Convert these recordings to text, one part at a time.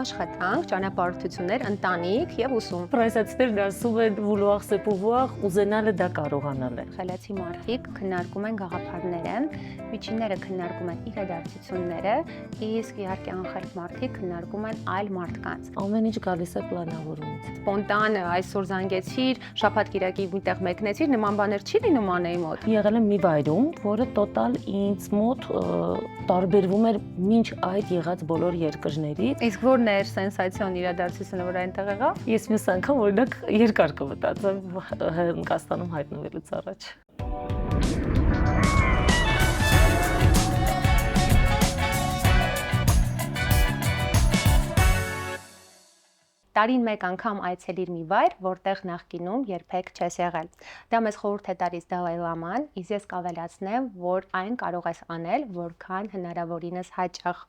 Աշխատանք, ճանապարհորդություններ, ընտանիք եւ ուսում։ Պրայսացներ դասում են vouloir se pouvoir, ուզենալը դա կարողանալ է։ Խելացի մարդիկ քննարկում են գաղափարները, միջինները քննարկում են իրադարձությունները, իսկ իհարկե անխելք մարդիկ քննարկում են այլ մարդկանց։ Ամեն ինչ գալիս է պլանավորումից։ Սպոնտան այսօր զանգեցիր, շաբաթ կիրակի միտեղ մեկնեցիր, նման բաներ չի լինում անեի մոտ։ Եղել եմ մի վայրում, որը տոտալ ինձ մոտ տարբերվում էր մինչ այդ եղած բոլոր երկրներից։ Իսկ որն էր սենսացիոն իրադարձությունը, որ այնտեղ եղավ։ Ես մյուս անգամ օրինակ երկար կմտածեմ Հնդկաստանում հայտնվելուց առաջ։ Տարին մեկ անգամ այցելիր մի վայր, որտեղ նախկինում երբեք չես եղել։ Դա մեզ խորհուրդ է տալիս Դալայ Լաման, իսկ ես կավելացնեմ, որ այն կարող ես անել, որքան հնարավորինս հաճախ։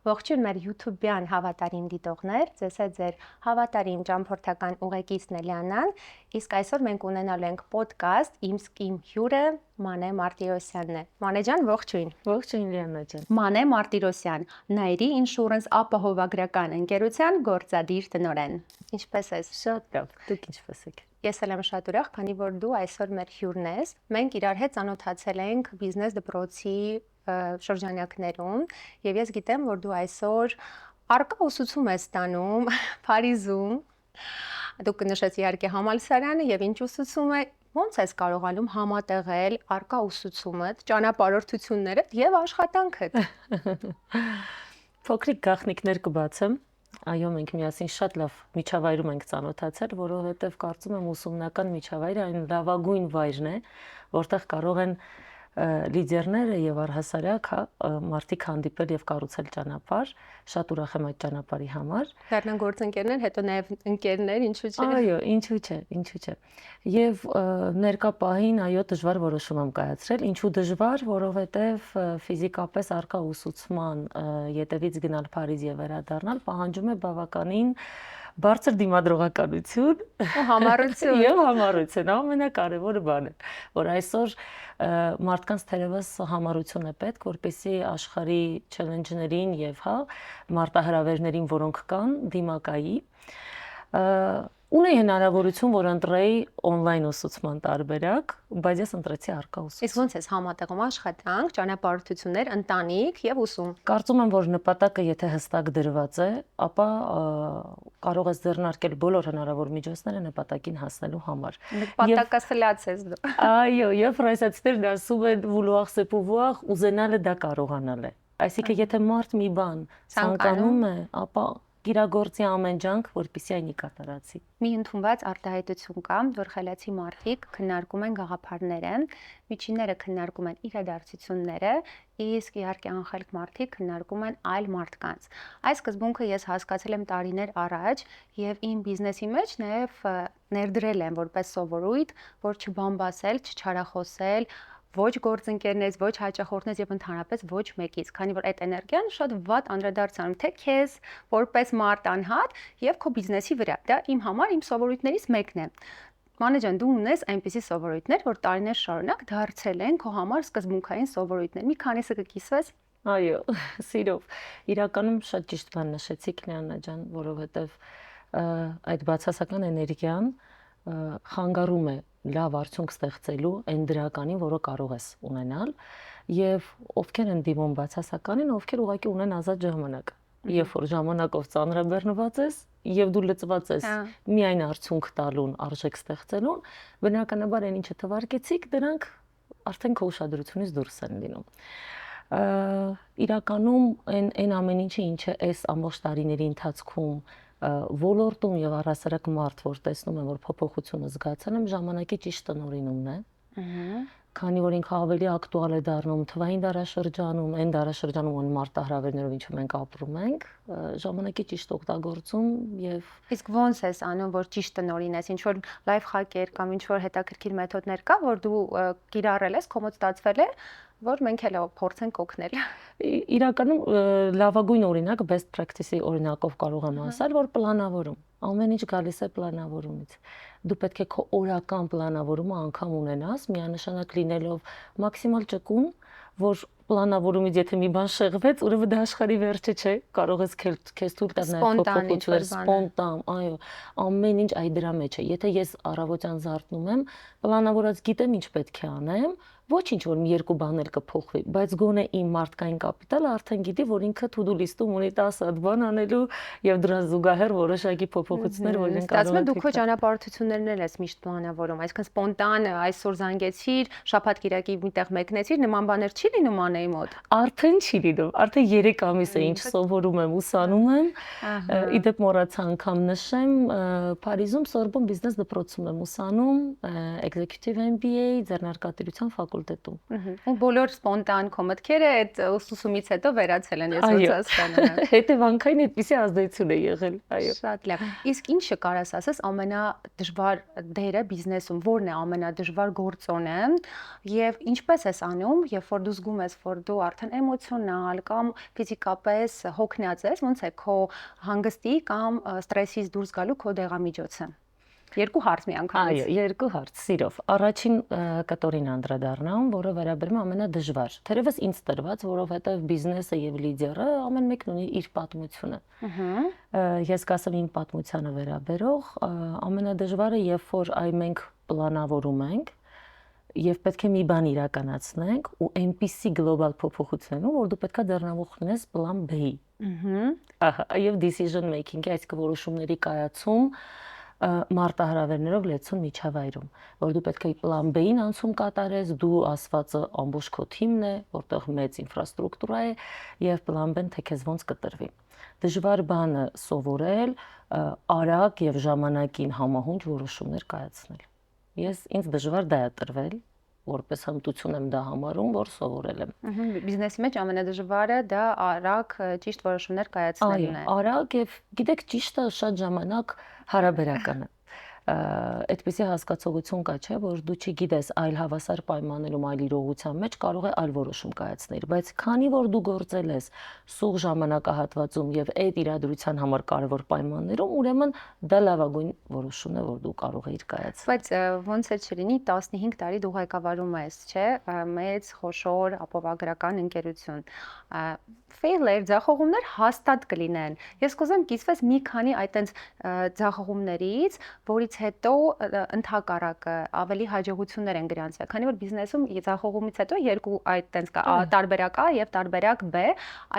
Ողջույն մեր YouTube-յան հավատարիմ դիտողներ, ձեզ հետ ձեր հավատարիմ ճամփորդական ուղեկիցն է Լիանան, իսկ այսօր մենք ունենալու ենք ոդկաստ իմ հյուրը Մանե Մարտիրոսյանն է։ Մանե ջան, ողջույն։ Ողջույն Լիանա ջան։ Մանե Մարտիրոսյան, Nairi Insurance ապահովագրական ընկերության գործադիր տնօրեն։ Ինչպե՞ս ես։ Շատ լավ, դուք ինչպե՞ս եք։ Ես էլ եմ շատ ուրախ, քանի որ դու այսօր մեր հյուրն ես։ Մենք իրար հետ ծանոթացել ենք բիզնես դպրոցի շրջանակներում, եւ ես գիտեմ, որ դու այսօր առկա ուսուցում ես ստանում Փարիզում։ Դուք նշեցի իհարկե համալսարանը եւ ինչ ուսուցում է, ո՞նց ես կարողանում համատեղել առկա ուսուցումդ, ճանապարհորդություններդ եւ աշխատանքդ։ Փոքրիկ գաղտնիքներ կբացեմ։ Այո, մենք միասին շատ լավ միջավայրում ենք ծանոթացել, որովհետև կարծում եմ ուսումնական միջավայրը այն լավագույն վայրն է, որտեղ կարող են լիդերները եւ առհասարակ մարդիկ հանդիպել եւ կառուցել ճանապարհ, շատ ուրախ եմ այդ ճանապարհի համար։ Դառնան գործընկերներ, հետո նաեւ ընկերներ, ինչու՞ չէ։ Այո, ինչու՞ չէ, ինչու՞ չէ։ Եվ ներկա պահին այո դժվար որոշում եմ կայացրել, ինչու դժվար, որովհետև ֆիզիկապես առկա ուսուցման յետևից գնալ Փարիզ եւ վերադառնալ պահանջում է բավականին բարձր դիմադրողականություն համառություն եւ համառություն, ամենակարևորը բանը, որ այսօր մարդկանց թերևս համառություն է պետք, որպեսզի աշխարհի չելենջներին եւ մարտահրավերներին, որոնք կան, դիմակայի։ Ունեի հնարավորություն, որ ընտրեի on-line ուսուցման տարբերակ, բայց ես ընտրեցի առկա ուսուցում։ Իսկ ո՞նց ես համատեղում աշխատանք, ճանապարհորդություններ, ընտանիք եւ ուսում։ Կարծում եմ, որ նպատակը եթե հստակ դրված է, ապա կարող ես ձեռնարկել բոլոր հնարավոր միջոցները նպատակին հասնելու համար։ Նպատակասլաց ես դու։ Այո, եւ ֆրանսիացիներ դասում են vouloir se pouvoir, ուզենալը դա կարողանալ է։ Այսինքն եթե մարդ մի բան ցանկանում է, ապա իրագործի ամեն ջանք, որպեսզի այն կատարածի։ Մի ընդունված արտահայտություն կա, որ խելացի մարդիկ քննարկում են գաղափարները, միջինները քննարկում են իրադարձությունները, իսկ իհարկե անխելք մարդիկ քննարկում են այլ մարդկանց։ Այս սկզբունքը ես հասկացել եմ տարիներ առաջ եւ իմ բիզնեսի մեջ նաեւ ներդրել եմ որպես սովորույթ, որ չբամբասել, չչարախոսել ոչ գործընկերներից, ոչ հաճախորդներից եւ ընդհանրապես ոչ մեկից, քանի որ այդ էներգիան շատ վատ անդրադարձ անում թե քեզ որպես մարդ անհատ եւ քո բիզնեսի վրա։ Դա իմ համար իմ սովորույթներից մեկն է։ Մանե ջան, դու ունես այնպիսի սովորույթներ, որ տարիներ շարունակ դարձել են քո համար սկզբունքային սովորույթներ։ Մի քանիսը կկիսվես։ Այո, սիրով։ Իրականում շատ ճիշտ բան նշեցիք, Լիանա ջան, որովհետեւ այդ բացասական էներգիան խանգարում է լավ արդյունք ստեղծելու այն դրականին, որը կարող ես ունենալ, եւ ովքեր են դիմում բացասականին, ովքեր ուղղակի ունեն ազատ ժամանակ։ Երբ որ ժամանակով ծանրաբեռնված ես եւ դու լծված ես միայն արդյունք տալուն, արժեք ստեղծելուն, բնականաբար այն ինչը թվարկեցիք, դրանք արդեն քո ուշադրությունից դուրս են լինում։ Իրականում այն ամեն ինչը այս ամբողջ տարիների ընթացքում ոլորտում եւ առհասարակ մարդ, որ տեսնում եմ, որ փոփոխությունը զգացել եմ, ժամանակի ճիշտ տնօրինումն է։ Քանի որ ինքը ավելի ակտուալ է դառնում թվային դարաշրջանում, այն դարաշրջանում ուն մարտահրավերներով ինչու մենք ապրում ենք, ժամանակի ճիշտ օգտագործում եւ Իսկ ո՞նց ես անում, որ ճիշտ տնօրինես, ինչ որ լայֆ հակեր կամ ինչ որ հետաքրքիր մեթոդներ կա, որ դու կիրառել ես, կոմոդ ստացվել է, որ մենք էլ փորձենք օգնել։ Իրականում լավագույն օրինակ best practice-ի օրինակով կարող եմ ասել, որ պլանավորում։ Ամեն ինչ գալիս է պլանավորումից։ Դու պետք է քո օրական պլանավորումը անգամ ունենաս, միանշանակ լինելով մաքսիմալ ճկուն, որ պլանավորումից եթե մի բան շեղվեց, ուրեմն դա աշխարհի վերջը չէ, կարող ես քեզ թույլ տալ նաև փոփոխություններ, սպոնտան, այո, ամեն ինչ այդ դրա մեջ է։ Եթե ես առավոտյան զարթնում եմ, պլանավորած գիտեմ ինչ պետք է անեմ, ոչինչ որ մի երկու բան էլ կփոխվի, բայց գոնե իմ մարդկային կապիտալը արդեն գիտի, որ ինքը to-do list-ում ունի 10 հատ բան անելու եւ դրան զուգահեռ որոշակի փոփոխություններ, որ իրեն կարող է դու քո ճանապարհորդություններն էլ ես միշտ պլանավորում, այսինքն սպոնտան այսօր զանգեցիր, շաբաթ կիրակի միտեղ մեկնեցիր, նման բաներ չի լինում Անեի մոտ։ Արդեն չի լինում, արդեն 3 ամիս է ինչ սովորում եմ, ուսանում եմ։ Իդեպ մոռացա անգամ նշեմ, Փարիզում Sorbonne Business դպրոցում եմ ուսանում, Executive MBA ձեռնարկատիրության ֆակուլտետում։ Ու բոլոր սպոնտան քո մտքերը այդ ուսումից հետո վերացել են, ես ոնց հասկանում եմ։ Հետևանքային այդպիսի ազդեցություն է եղել, այո։ Շատ լավ։ Իսկ ինչը կարաս ասես ամենադժվար դերը բիզնեսում, որն է ամենադժվար գործոնը եւ ինչպես ես անում, երբ որ դու զգում ես, որ դու արդեն էմոցիոնալ կամ ֆիզիկապես հոգնած ես, ոնց է քո հանգստի կամ ստրեսից դուրս գալու քո դեղամիջոցը։ Երկու հարց միանգամից։ Այո, երկու հարց, սիրով։ Առաջին կտորին անդրադառնամ, որը վերաբերում է ամենադժվար։ Թերևս ինձ տրված, որովհետև բիզնեսը եւ լիդերը ամեն մեկն ունի իր պատմությունը։ Ես կասեմ իմ պատմությանը վերաբերող, ամենադժվարը, երբ որ մենք պլանավորում ենք եւ պետք է մի բան իրականացնենք ու այնպիսի գլոբալ փոփոխություններ, որ դու պետքա ձեռնամուխ ունես պլան B-ի։ Ահա, եւ decision making-ի, այսինքն որոշումների կայացում մարտահրավերներով լեցուն միջավայրում, որ դու պետք է պլան B-ին անցում կատարես, դու ասվածը ամբողջ քո թիմն է, որտեղ մեծ ինֆրաստրուկտուրա է եւ պլան B-ն թե քեզ ոնց կտրվի։ Դժվար բանը սովորել, արագ եւ ժամանակին համահունչ որոշումներ կայացնել։ Ինձ դժվար դա է տրվել, որպես հմտություն եմ դա համարում, որ սովորել եմ։ Բիզնեսի մեջ ամենադժվարը դա արագ ճիշտ որոշումներ կայացնելն է։ Այո, արագ եւ գիտեք ճիշտը շատ ժամանակ հարաբերական է։ Այդպիսի հասկացողություն կա, չէ, որ դու չգիտես այլ հավասար պայմաններում, այլ իրողության մեջ կարող է այլ որոշում կայացնել, բայց քանի որ դու գործել ես սուղ ժամանակահատվածում եւ այդ իրադրության համար կարևոր պայմաններում, ուրեմն դա լավագույն որոշումն է, որ դու կարող ես կայացնել։ Բայց ոնց է չլինի 15 տարի դու ղեկավարում ես, չէ, մեծ խոշոր ապովագրական ընկերություն։ Ֆեյլեր, ձախողումներ հաստատ կլինեն։ Ես կուզեմ կիսվես մի քանի այտենց ձախողումներից, որից հետո ընդհակառակը ավելի հաջողություններ են գրանցվել, քանի որ բիզնեսում ձախողումից հետո երկու այտենց կա, տարբերակ A եւ տարբերակ B,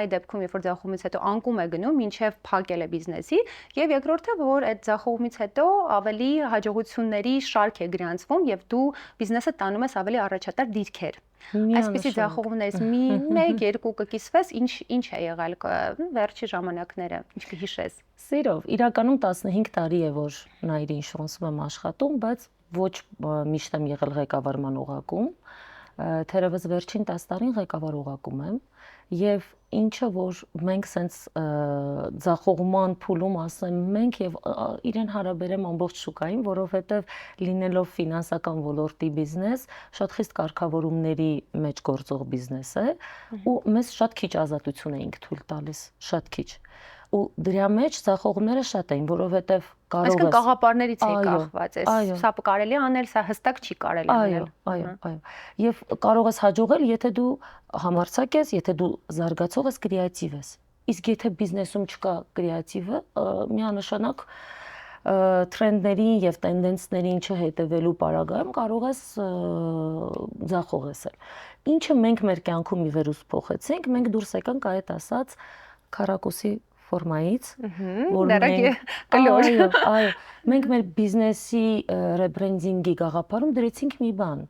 այդ դեպքում երբ որ ձախողումից հետո անկում է գնում, մինչեւ փակել է բիզնեսի, եւ երկրորդը, որ այդ ձախողումից հետո ավելի հաջողությունների շարք է գրանցվում եւ դու բիզնեսը տանում ես ավելի առաջատար դիրքեր։ Այսպիսի ձախողումներից մեկ, երկու կկիսվես, ինչ է եղել վերջի ժամանակները, ինչ կհիշես։ Սիրով, իրականում 15 տարի է, որ Nairi Insurance-ում եմ աշխատում, բայց ոչ միշտ եմ եղել ղեկավարման օղակում, թերևս վերջին 10 տարին ղեկավար օղակում եմ, եւ ինչը որ մենք սենց ձախողման փուլում ասեմ մենք եւ իրեն հարաբերեմ ամբողջ շուկային, որովհետեւ լինելով ֆինանսական ոլորտի բիզնես, շատ խիստ կարգավորումների մեջ գործող բիզնես է ու մեզ շատ քիչ ազատություն էինք թույլ տալիս, շատ քիչ։ Ու դրա մեջ ձախողումները շատ էին, որովհետեւ կարող ես կաղապարներից է կախված, սա կարելի է անել, սա հստակ չի կարելի անել։ Այո։ Եվ կարող ես հաջողել, եթե դու համարձակ ես, եթե դու զարգացող ես, կրեատիվ ես։ Իսկ եթե բիզնեսում չկա կրեատիվը, միանշանակ տրենդներին եւ տենդենսներին չհետևելու պարագայում կարող ես ձախողել։ Ինչը մենք մեր կյանքում ի վերուս փոխեցինք, մենք դուրս եկանք այդ ասած քառակուսի ֆորմայից, որ մենք այո, մենք մեր բիզնեսի ռեբրենդինգի գաղափարում դրեցինք մի բան,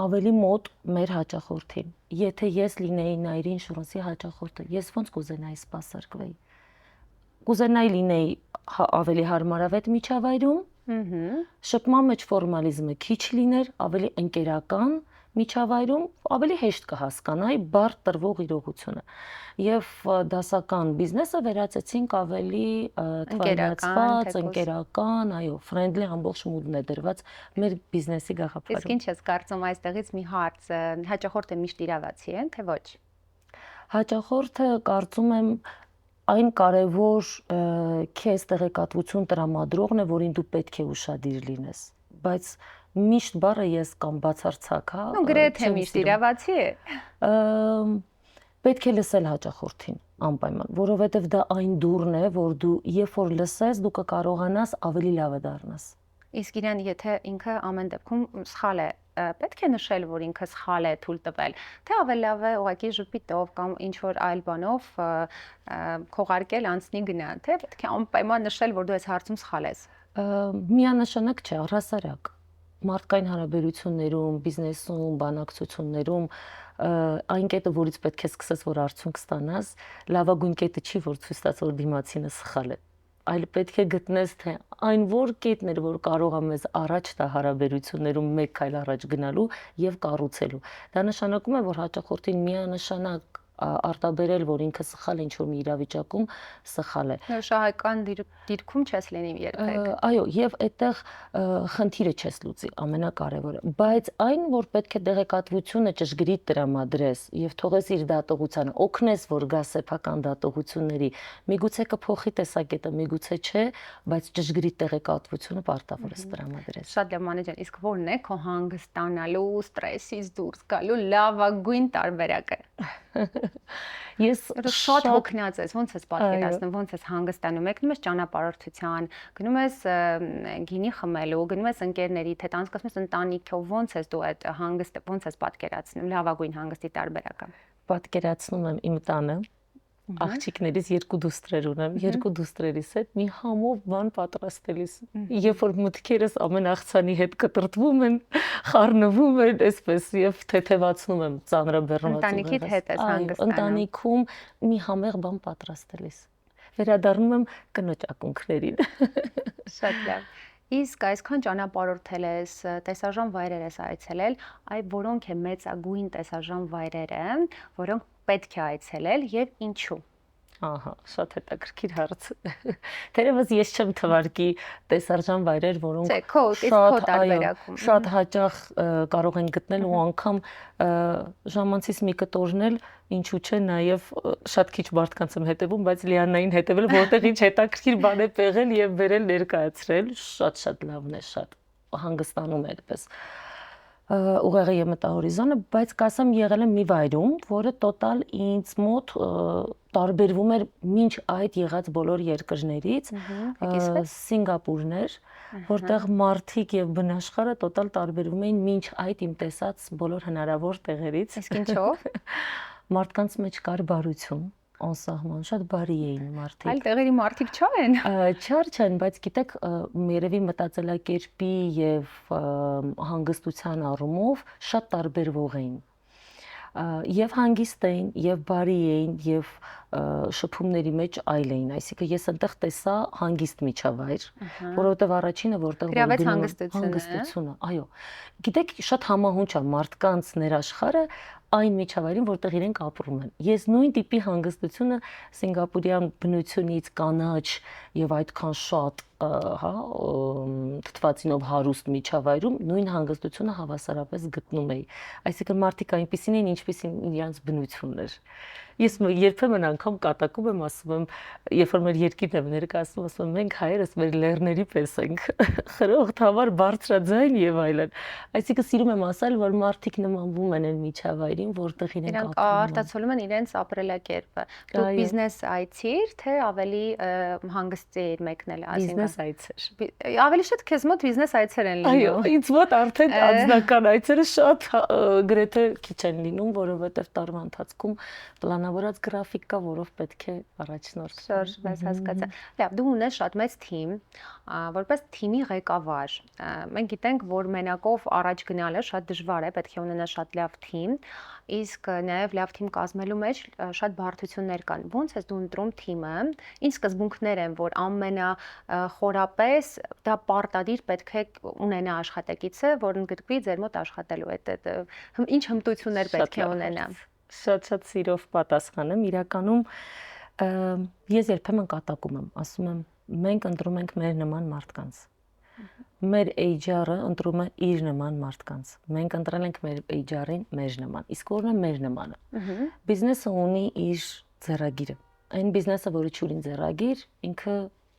ավելի մոտ մեր հաճախորդին։ Եթե ես լինեի Nairi Insurance-ի հաճախորդը, ես ոնց կուզենայի սպասարկվեի։ Կուզենայի լինեի ավելի հարմարավետ միջավայրում, շփման մեջ ֆորմալիզմը քիչ լիներ, ավելի ընկերական միջավայրում ավելի հեշտ կհասկանայի բարդ տրվող իրողությունը եւ դասական բիզնեսը վերածեցինք ավելի թվայնացված, ընկերական, այո, friendly ամբողջ մուդն է դրված մեր բիզնեսի գաղափարում։ Իսկ ինչ ես կարծում այստեղից մի հարց, հաճախորդը միշտ իրավացի է, թե ոչ։ Հաճախորդը կարծում եմ այն կարևոր քեզ տեղեկատվություն տրամադրողն է, որին դու պետք է ուշադիր լինես, բայց Միշտ բառը ես կամ բացարձակ, հա, Ну, գրեթե միշտ իրավացի է։ Պետք է լսել հաճախորդին անպայման, որովհետև դա այն դուռն է, որ դու երբ որ լսես, դու կկարողանաս ավելի լավը դառնաս։ Իսկ իրան եթե ինքը ամեն դեպքում սխալ է, պետք է նշել, որ ինքը սխալ է թույլ տվել, թե ավելի լավ է ուղղակի ժպիտով կամ ինչ որ այլ բանով քողարկել անցնի գնա, թե պետք է անպայման նշել, որ դու այս հարցում սխալ ես։ Միանշանակ չէ, առհասարակ մարդկային հարաբերություններում, բիզնեսում, բանակցություններում այն կետը, որից պետք է սկսես, որ արդյունք ստանաս, լավագույն կետը չի, որ ցույց տաս, որ դիմացինը սխալ է, այլ պետք է գտնես, թե այն որ կետն էր, որ կարող է մեզ առաջ տա հարաբերություններում մեկ քայլ առաջ գնալու եւ կառուցելու։ Դա նշանակում է, որ հաճախորդին միանշանակ արտաբերել, որ ինքը սխալ է ինչ որ մի իրավիճակում, սխալ է։ Շահեկան դիրքում չես լինի երբեք։ Այո, եւ այդտեղ խնդիրը չես լուծի, ամենակարևորը, բայց այն, որ պետք է տեղեկատվությունը ճշգրիտ տրամադրես եւ թողես իր դատողությանը, օգնես, որ գա սեփական դատողությունների, միգուցե կփոխի տեսակետը, միգուցե չէ, բայց ճշգրիտ տեղեկատվությունը պարտավոր է տրամադրես։ Շատ լավ մանեջան, իսկ որն է քո հանգստանալու, ստրեսից դուրս գալու լավագույն տարբերակը։ Ես շատ հոգնած ես, ոնց ես պատկերացնում, ոնց ես հանգստանում, եկնում ես ճանապարհորդության, գնում ես գինի խմելու, գնում ես ընկերների հետ, անցկացնում ես ընտանիքով, ոնց ես դու այդ հանգստը, ոնց ես պատկերացնում, լավագույն հանգստի տարբերակը։ Պատկերացնում եմ իմ տանը, աղջիկներից 2 դուստրեր ունեմ, 2 դուստրերիս հետ մի համով բան պատրաստելիս։ Երբ որ մտքերս ամեն աղցանի հետ կտրտվում են, խառնվում են, այսպես եւ թեթևացնում եմ ծանրաբեռնված։ Ընտանիքիդ հետ ես հանգստանում։ Ընտանիքում մի համեղ բան պատրաստելիս։ Վերադառնում եմ կնոջ ակունքներին։ Շատ լավ։ Իսկ այսքան ճանապարհորդել ես, տեսարժան վայրեր ես այցելել, որոնք է մեծագույն տեսարժան վայրերը, որոնք պետք է այցելել եւ ինչու։ Ահա, շատ հետաքրքիր հարց։ Թերևս ես չեմ թվարկի տեսարժան վայրեր, որոնք շատ հաճախ կարող են գտնել ու անգամ ժամանցից մի կտորնել, ինչու՞ չէ, նաև շատ քիչ մարդկանց եմ հետևում, բայց լիանային հետևել, որտեղ ինչ հետաքրքիր բան է եղել եւ վերել ներկայացրել, շատ լավն է, շատ հանգստանում է այդպես։ Ուղեղի եւ մտահորիզոնը, բայց կասեմ եղել եմ մի վայրում, որը տոտալ ինձ մոտ տարբերվում էր մինչ այդ եղած բոլոր երկրներից, Սինգապուրն էր, որտեղ մարդիկ եւ բնաշխարհը տոտալ տարբերվում էին մինչ այդ իմ տեսած բոլոր հնարավոր տեղերից։ Իսկ ինչով։ Մարդկանց մեջ կար բարություն, անսահման, շատ բարի էին մարդիկ։ Այլ տեղերի մարդիկ չեն։ Չար չեն, բայց գիտեք, երևի մտածելակերպի եւ հանգստության առումով շատ տարբերվող էին։ Եվ հանգիստ էին, եւ բարի էին, եւ շփումների մեջ այլ էին, այսինքն ես այնտեղ տեսա հանգիստ միջավայր, որովհետեւ առաջինը որտեղ որ հանգստությունը, այո։ Գիտեք, շատ համահունչ է մարդկանց ներաշխարը այն միջավայրին, որտեղ իրենք ապրում են։ Ես նույն տիպի հանգստությունը սինգապուրյան բնությունից, կանաչ եւ այդքան շատ, հա, թթվածինով հարուստ միջավայրում նույն հանգստությունը հավասարապես գտնում էի։ Այսինքն մարդիկ այնպեսին են, ինչպեսին իրենց բնությունն էր։ Ես երբեմն անգամ կատակում եմ, ասում եմ, երբ որ մեր երկիրն եմ ներկայացնում, ասում եմ, մենք հայերս մեր լեռների պես ենք, խրոխտ, հավար, բարձրաձայն եւ այլն։ Այսինքն սիրում եմ ասել, որ մարդիկ նմանվում են այն միջավայրին, որտեղ իրենք արտացոլում են իրենց ապրելակերպը։ Դու բիզնես այցիր, թե ավելի հանգստի մեկնել, այսինքն բիզնես այցեր։ Ավելի շատ քեզ մոտ բիզնես այցեր են լինում։ Այո, ինձ մոտ արդեն անձնական այցերը շատ գրեթե քիչ են լինում, որովհետեւ տարվա ընթացքում պլանավորած գրաֆիկ կա, որով պետք է առաջնորդ։ Շարժվես, հասկացա։ Լավ, դու ունես շատ մեծ թիմ, որպես թիմի ղեկավար։ Մենք գիտենք, որ մենակով առաջ գնալը շատ դժվար է, պետք է ունենալ շատ լավ թիմ, իսկ նաև լավ թիմ կազմելու մեջ շատ բարդություններ կան։ Ոնց ես դու ընտրում թիմը, ինչ սկզբունքներ են, որ ամենախորապես դա պարտադիր պետք է ունենա աշխատակիցը, որ ընդգրկվի ձեր մոտ աշխատելու այդ ինչ հմտություններ պետք է ունենա։ Շատ սիրով պատասխանեմ, իրականում ես երբեմն կատակում եմ, ասում եմ, մենք ընտրում ենք մեր նման մարդկանց։ Մեր HR-ը ընտրում է իր նման մարդկանց։ Մենք ընտրել ենք մեր HR-ին մեր նման։ Իսկ որն է մեր նմանը։ Բիզնեսը ունի իր ձեռագիրը։ Այն բիզնեսը, որը չունի ձեռագիր, ինքը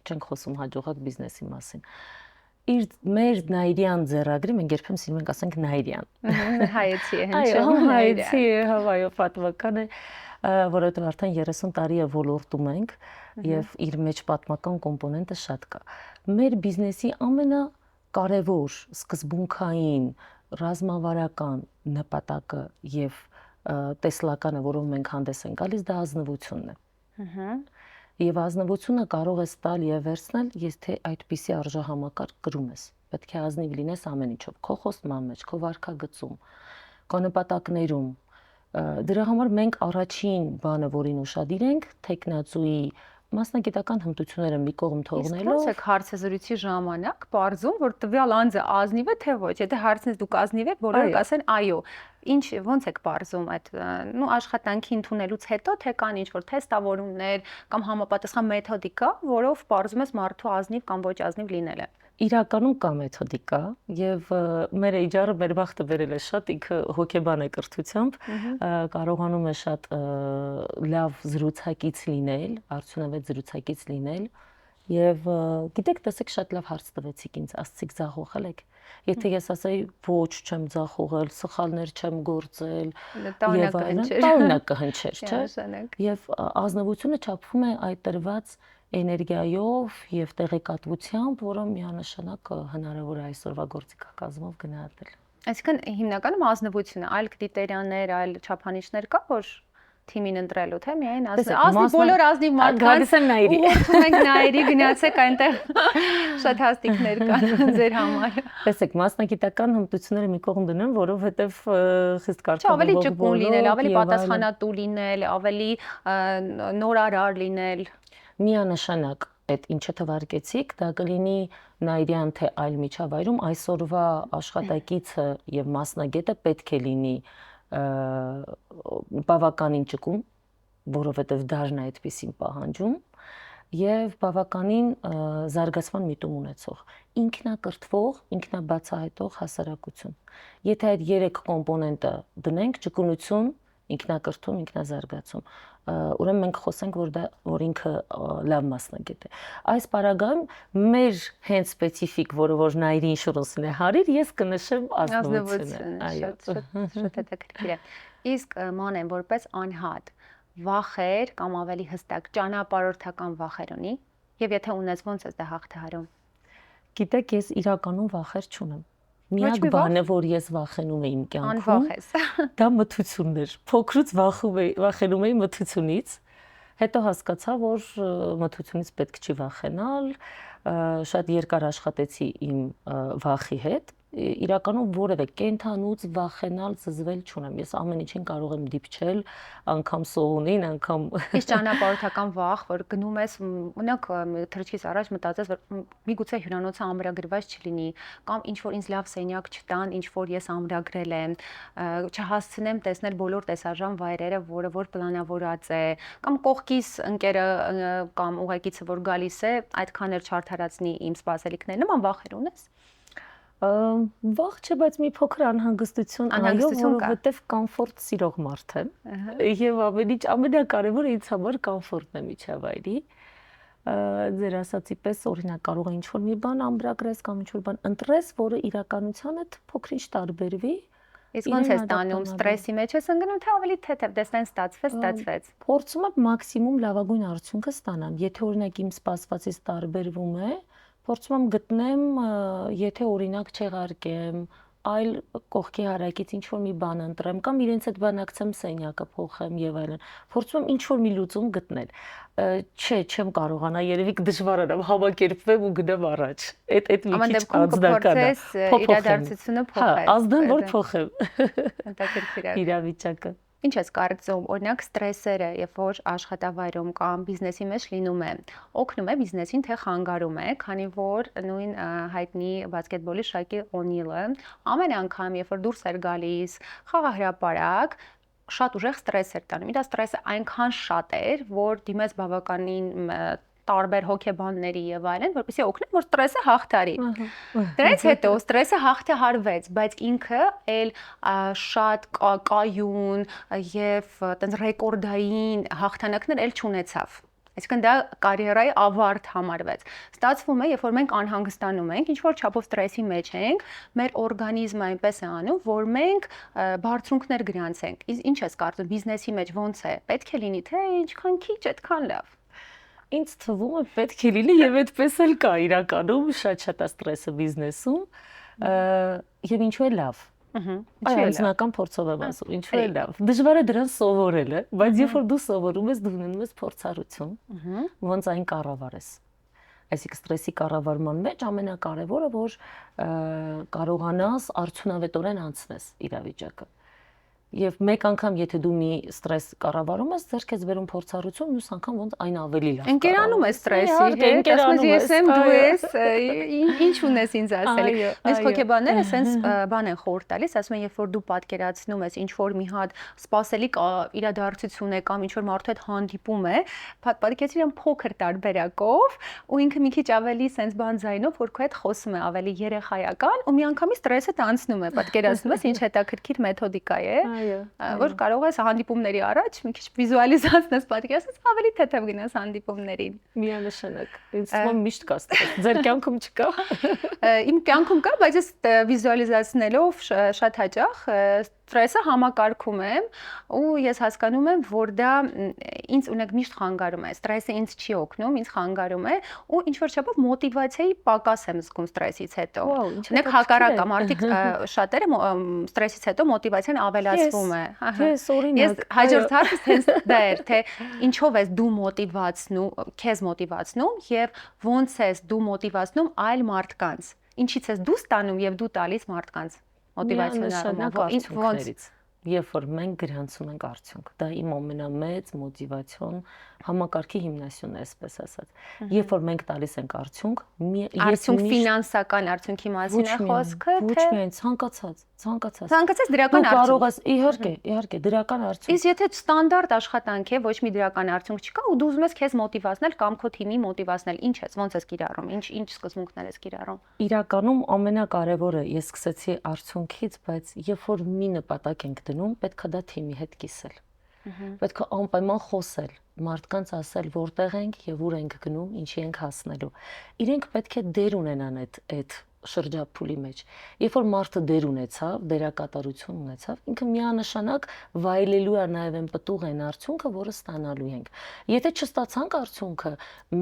չենք խոսում հաջողակ բիզնեսի մասին։ մեր Նայիրյան ձեռագրի մենք երբեմն սիրում ենք ասենք Նայիրյան։ Հայեցի է Այո, հնչում հայեցի է, հավայո, պատմական է, որովհետև արդեն 30 տարի է ոլորտում ենք եւ իր մեջ պատմական կոմպոնենտը շատ կա։ Մեր բիզնեսի ամենակարևոր սկզբունքային ռազմավարական նպատակը եւ տեսլականը, որով մենք հանդես ենք գալիս, դա ազնվությունն է։ Եվ ազնվությունը կարող ես տալ եւ վերցնել, եթե այդպիսի արժեհամակարգ կրում ես։ Պետք է ազնիվ լինես ամեն ինչով, քո խոստման մեջ, քո վարքագծում, քո նպատակներում։ Դրա համար մենք առաջին բանը, որին ուշադիր ենք, տեխնացուի մասնագիտական հմտությունները մի կողմ թողնելով։ Իսկ ո՞նց է հարցազրույցի ժամանակ բարձում, որ տվյալ անձը ազնիվ է թե ոչ։ Եթե հարցնես դուք ազնիվ եք, բոլորը կասեն այո։ Ինչ ո՞նց եք բարձում այդ աշխատանքի ընդունելուց հետո, թե կան ինչ-որ թեստավորումներ կամ համապատասխան մեթոդիկա, որով բարձում ես մարդու ազնիվ կամ ոչ ազնիվ լինելը։ Իրականում կա մեթոդիկա եւ մեր էջարը մեր բախտը վերել է շատ, ինքը հոգեբան է կրթությամբ, կարողանում է շատ լավ զրուցակից լինել, արդյունավետ զրուցակից լինել եւ գիտեք, տեսեք, շատ լավ հարց տվեցիք ինձ, ասցիք ձախողել եք։ Եթե ես ասեի ոչ, չեմ ձախողել, սխալներ չեմ գործել, տարօրինակ կհնչեր, չէ՞։ Եվ ազնվությունը չափվում է այդ տրված էներգիայով եւ տեղեկատվությամբ, որը միանշանակ հնարավոր է այսօրվա գործիքակազմով գնահատել։ Այսինքն հիմնականում ազնվությունը, այլ կրիտերիաներ, այլ չափանիշներ կա, որ թիմին ընտրելու, թե միայն ազնիվ բոլոր ազնիվ մարդկանց ուղղորդում ենք Նայիրի, գնացեք այնտեղ շատ հաստիկներ կան ձեր համար։ Տեսեք, մասնագիտական հմտությունները մի կողմ դնեմ, որովհետև խիստ կարծում եմ ավելի ճկուն լինել, ավելի պատասխանատու լինել, ավելի նորարար լինել։ Միանշանակ այդ ինչը թվարկեցիք, դա կլինի Նայիրյան թե այլ միջավայրում այսօրվա աշխատակիցը եւ մասնագետը պետք է լինի բավականին ճկուն, որովհետև դաժն է այդպեսին պահանջում եւ բավականին զարգացման միտում ունեցող, ինքնակրթվող, ինքնաբացահայտող հասարակություն։ Եթե այդ 3 կոմպոնենտը դնենք՝ ճկունություն, ինքնակրթում, ինքնազարգացում, ուրեմն մենք խոսենք, որ ինքը լավ մասնագետ է։ Այս պարագայում մեր հենց սպეციფიկ, որ Նայիրի ինշուրենսն է հարիր, ես կնշեմ ազնվությունը։ Այո, շատ հետաքրքիր է։ Իսկ Մանեն, որպես անհատ, վախեր կամ ավելի հստակ ճանապարհորդական վախեր ունի, եւ եթե ունես, ո՞նց ես դա հաղթահարում։ Գիտեք, ես իրականում վախեր չունեմ։ Միակ բանը, որ ես վախենում էի իմ կյանքում, դա մթությունն էր։ Փոքրուց վախենում էի մթությունից, հետո հասկացա, որ մթությունից պետք չի վախենալ, շատ երկար աշխատեցի իմ վախի հետ, իրականում որևէ կենթանուց վախենալ, զզվել չունեմ։ Ես ամեն ինչին կարող եմ դիպչել, անգամ սողունին, անգամ Իսկ ճանապարհորդական վախ, որ գնում ես, ունակ թռչից առաջ մտածես, որ միգուցե հյուրանոցը ամրագրված չլինի, կամ ինչ որ ինձ լավ սենյակ չտան, ինչ որ ես ամրագրել եմ, չհասցնեմ տեսնել բոլոր տեսարժան վայրերը, որը որ պլանավորած է, կամ կողքից ընկերը կամ ուղեկիցը որ գալիս է, այդքան էլ չարդարացնի իմ սպասելիքները, նման վախեր ունես։ Վախ չէ, բայց մի փոքր անհանգստություն, այո, որովհետև կոմֆորտ սիրող մարդ եմ։ Եվ ամենակարևորը ինձ համար կոմֆորտն է միջավայրի։ Ձեր ասացի պես, օրինակ, կարող է ինչ-որ մի բան ամրագրես կամ ինչ-որ բան ընտրես, որը իրականության հետ փոքրինչ տարբերվի։ Իսկ ո՞նց է ստանում, ստրեսի մեջ ես ընկնում, թե ավելի թեթև, դեսնեն ստացվեց։ Փորձում եմ մաքսիմում լավագույն արդյունքը ստանամ։ Եթե օրինակ իմ սպասվածից տարբերվում է, փորձում եմ գտնեմ, եթե օրինակ չեղարկեմ, այլ կողքի հարակից ինչ-որ մի բան ընտրեմ կամ իրենց հետ բանակցեմ սենյակը փոխեմ եւ այլն։ Փորձում եմ ինչ-որ մի լուծում գտնել։ Չեմ կարողանա, երևի կդժվարանամ, համակերպվեմ ու գնամ առաջ։ Այդ մի քիչ անձնական է։ Իրադարձությունը փոխել։ Ազդեմ որ փոխեմ։ Հետաքրքիր է։ Իրավիճակը։ Ինչ ես կարծում, օրինակ ստրեսերը, երբ որ աշխատավայրում կամ բիզնեսի մեջ լինում է, օգնում է բիզնեսին, թե խանգարում է, քանի որ նույն հայտնի բասկետբոլի Շակիլ Օնիլը ամեն անգամ, երբ որ դուրս էր գալիս խաղահրապարակ, շատ ուժեղ ստրես էր տանում։ Իր ստրեսը այնքան շատ էր, որ դիմեց բավականին տարբեր հոգեբանների եւ այլն, որպեսզի օգնեն, որ ստրեսը հաղթարի։ Դրանից հետո ստրեսը հաղթահարվեց, բայց ինքը էլ շատ կայուն եւ տենց ռեկորդային հաղթանակներ էլ չունեցավ։ Այսինքն դա կարիերայի ավարտ համարվեց։ Ստացվում է, երբ որ մենք անհանգստանում ենք, ինչ որ չափով ստրեսի մեջ ենք, մեր օրգանիզմը այնպես է անում, որ մենք բարձունքներ գրանցենք։ Ինչ ես կարծում, բիզնեսի մեջ ոնց է։ Պետք է լինի, թե ինչքան քիչ, այդքան լավ։ Ինձ թվում է պետք է լինի եւ այդպես էլ կա իրականում շատ է ստրեսը բիզնեսում եւ ինչու է լավ։ Այո, անձնական փորձով եմ ասում, ինչու է լավ։ Դժվար է դրան սովորելը, բայց երբ որ դու սովորում ես, դու ունենում ես փորձառություն, ոնց այն կառավարես։ Այսինքն ստրեսի կառավարման մեջ ամենակարևորը որ կարողանաս արդյունավետորեն անցնես իրավիճակը։ Եվ մեկ անգամ եթե դու մի ստրես կառավարում ես, ձեռք ես բերում փորձառություն, մյուս անգամ ոնց այն ավելի լավ։ Ընկերանում ես ստրեսի հետ, ասում ես ես եմ, դու ես, ինչ ունես ինձ ասել։ Մենք հոգեբանները sense բան են խորհուրդ տալիս, ասում են, երբ որ դու պատկերացնում ես ինչ որ մի հատ սպասելի իրադարձություն է կամ ինչ որ մարդու հետ հանդիպում է, պատկերացրու իրեն փոքր տարբերակով ու ինքը մի քիչ ավելի sense բան ձայնով, որ քո հետ խոսում է ավելի երեխայական ու միանգամից ստրեսը անցնում է, պատկերացնում ես ինչ հետաքրքիր մեթոդիկա է։ Որ կարող ես հանդիպումների առաջ մի քիչ վիզուալիզացնես, պատկերացնես, ավելի թեթև գնաս հանդիպումներին։ Միանշանակ։ Ինձ թվում է միշտ կա ստրես։ Ձեր կյանքում չկա։ Իմ կյանքում կա, բայց ես վիզուալիզացնելով շատ հաճախ ստրեսը համակարգում եմ ու ես հասկանում եմ, որ դա ինձ ունեք միշտ խանգարում է։ Ստրեսը ինձ չի օգնում, ինձ խանգարում է ու ինչ որ չափով մոտիվացիայի պակաս եմ զգում ստրեսից հետո։ Ունեք հակառակը, մարդիկ շատերը ստրեսից հետո մոտիվացիան ավելացվում է։ Ես օրինակ։ Ես հաջորդ հարցս հենց դա էր, թե ինչով ես դու մոտիվացնում, քեզ մոտիվացնում եւ ոնց ես դու մոտիվացնում այլ մարդկանց։ Ինչից ես դու ստանում եւ դու տալիս մարդկանց մոտիվացիոն Երբ որ մենք գրանցում ենք արդյունք, դա իմ ամենամեծ մոտիվացիոն համակարգի հիմնասյունն է, այսպես ասած։ Երբ որ մենք տալիս ենք արդյունք, արդյունք ֆինանսական արդյունքի մասին է խոսքը, թե ոչ միայն ցանկացած դրական արդյունք։ Կարող ես, իհարկե, դրական արդյունք։ Իսկ եթե ստանդարտ աշխատանք է, ոչ մի դրական արդյունք չկա ու դու ուզում ես քեզ մոտիվացնել կամ քո թիմի մոտիվացնել, ինչ ես, ոնց ես կիրառում, ինչ սկզբունքներ ես կիրառում։ Իրականում ամենակարևորը ես սկսեցի արդյունքից, բայց երբ որ մի նպատակ ենք դնում, պետք է դա թիմի հետ կիսել։ Պետք է անպայման խոսել, մարդկանց ասել որտեղ ենք եւ ուր ենք գնում, ինչի ենք հասնելու։ Իրենք պետք է դեր ունենան այդ շրջափուլի մեջ։ Երբ որ մարդը դեր ունեցավ, դերակատարություն ունեցավ, ինքը միանշանակ վայելելու է նաեւ այն պտուղ այն արդյունքը, որը ստանալու ենք։ Եթե չստացանք արդյունքը,